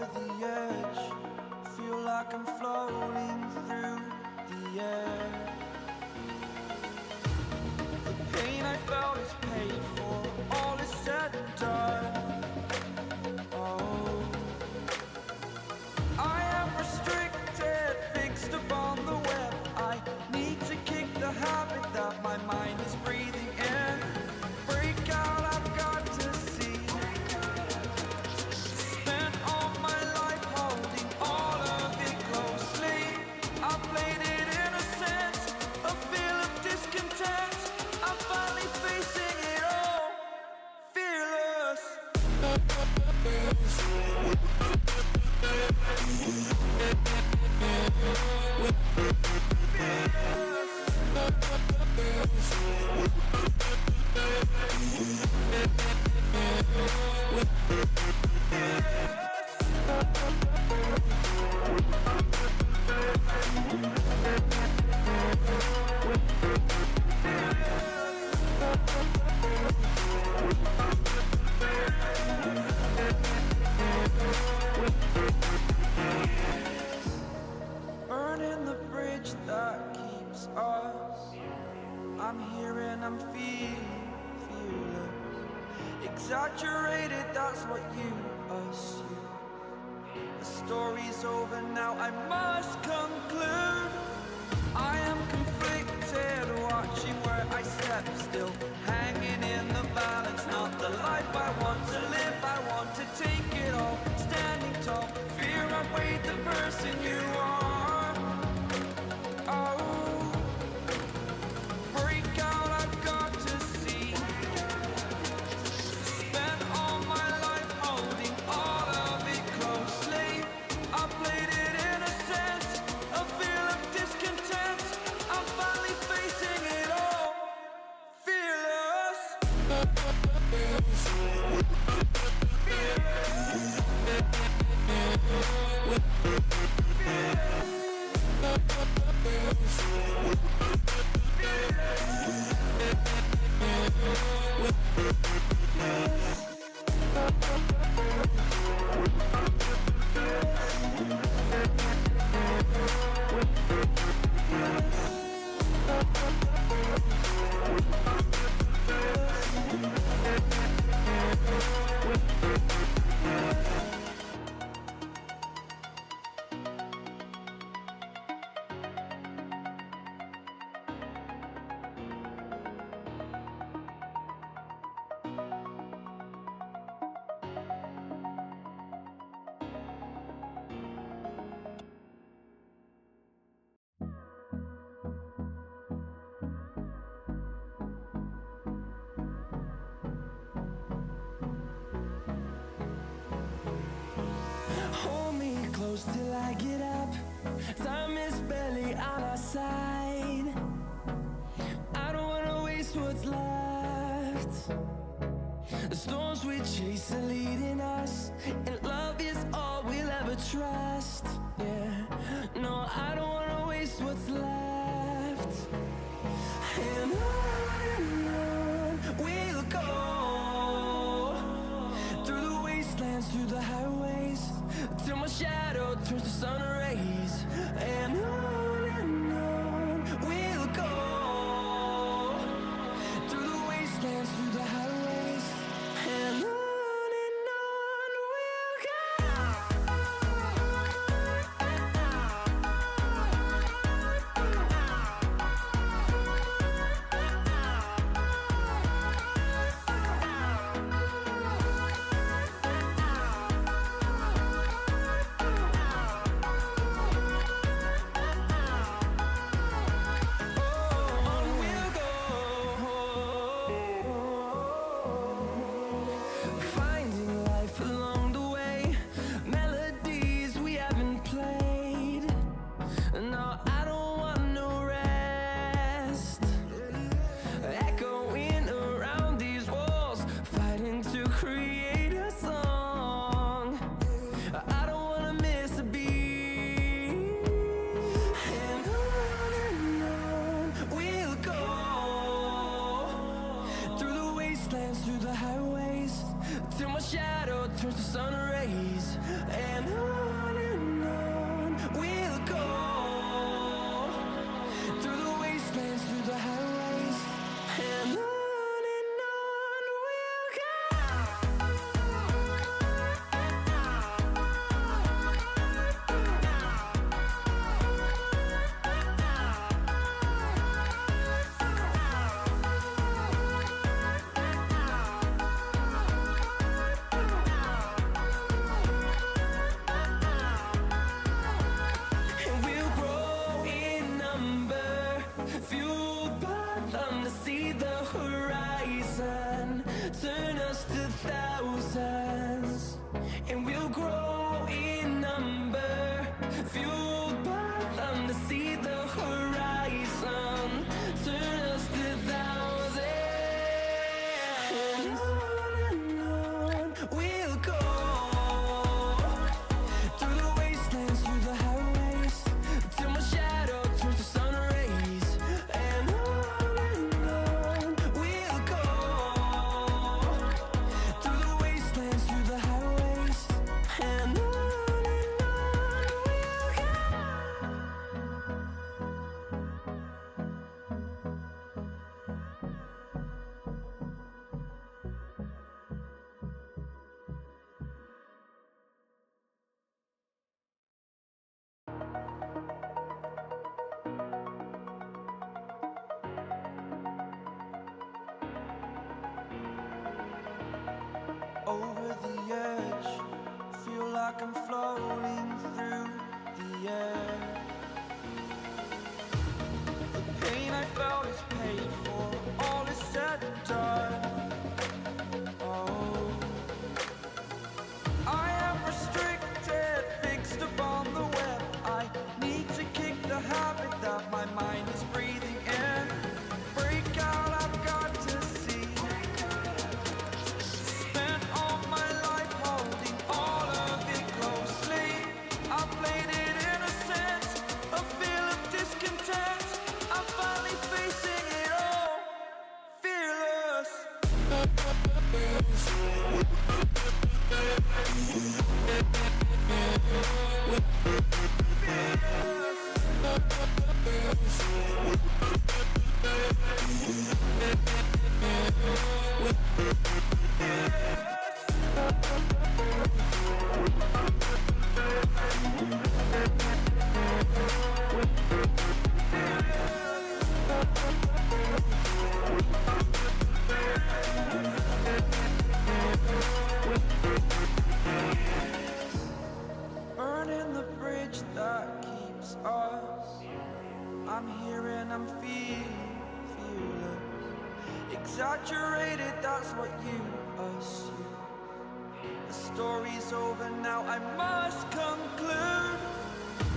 the edge. Feel like I'm floating through the air. The pain I felt is paid for, all is said and done. Oh, I am restricted, fixed upon the web. I need to kick the habit that my mind is breathing in. Break out, I've got to see. Spent all my life holding all of it closely. I played it innocent, a feel of discontent. I'm finally facing it all, fearless. Burning the bridge that keeps us. I'm here and I'm feeling fearless. Exaggerated, that's what you assume. The story's over now, I must conclude. I am conflicted, watching where I step still, hanging in the balance. Not the life I want to live, I want to take it all. Standing tall, fear outweighed the person you are. Oh, break out, I've got to see. Spent all my life holding all of it closely. I played it innocent, a feel of discontent. I'm finally facing it all, fearless. Close till I get up. Time is barely on our side. I don't wanna waste what's left. The storms we chase are leading us, and love is all we'll ever trust. Yeah, no, I don't wanna waste what's left. And on we'll go, through the wastelands, through the highways, till my shadow turns to sun rays. And on we'll go, through the wastelands, through the highways. And on we'll go. turns to sun rays, and the edge. Feel like I'm floating through the air. The pain I felt is paid for, all is said and done. Oh, I am restricted, fixed upon the web. I need to kick the habit that my mind is breathing in. Break out, I've got to see. Spent all my life holding all of it closely. I played it innocent, a feel of discontent. I'm finally facing it all, fearless. Burning the bridge that keeps us. I'm here and I'm feeling fearless. Exaggerated, that's what you assume. The story's over now, I must conclude.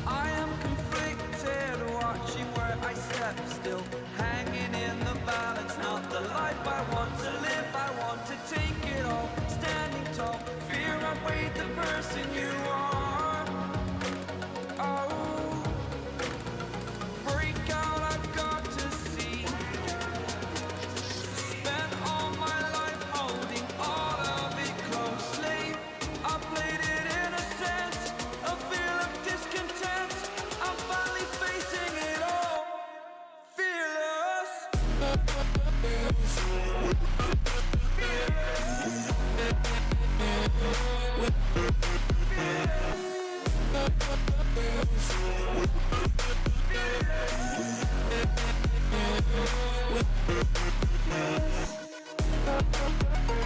I am conflicted, watching where I step still, hanging in the balance. Not the life I want to live, I want to take it all. Standing tall, fear outweighed the person you are. Oh, break out, I've got to see. Spent all my life holding all of it closely. I played it innocent, a feel of discontent. I'm finally facing it all, fearless. Fearless.